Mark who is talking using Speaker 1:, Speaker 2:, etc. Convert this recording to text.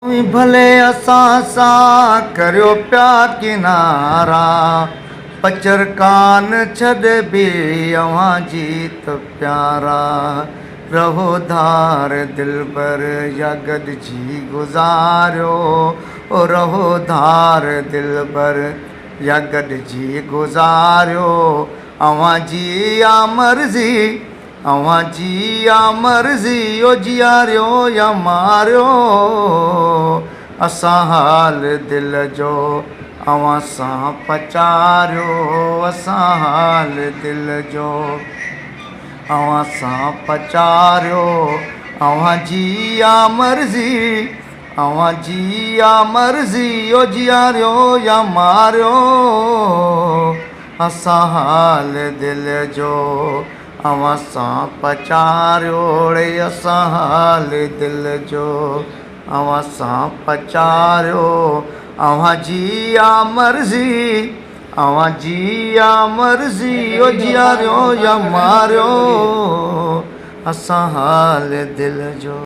Speaker 1: भले असां सां करियो पिया किनारा, पचर कान छॾबी अव्हां जी त प्यारा। रहो धार दिलबर या गॾिजी गुज़ारियो, ओ रहो धार दिलबर या गॾिजी गुज़ारियो। अव्हां जी या मर्ज़ी, अव्हां जी या मर्ज़ी, ओ जियारियो या मारियो। असां हाल दिल जो अव्हां सां पचारियो, असां हाल दिल जो अव्हां सां पचारियो। अव्हां जी या मर्ज़ी, अव्हां जी या मर्ज़ी, ओ जियारियो या मारियो। असां हाल दिल जो अव्हां सां पचारियो रे, असां हाल दिल जो अव्हां सां पचारियो। अव्हां जी या मर्ज़ी, अव्हां जी या मर्ज़ी, ओ जियारियो या मारियो। असां हाल दिल जो।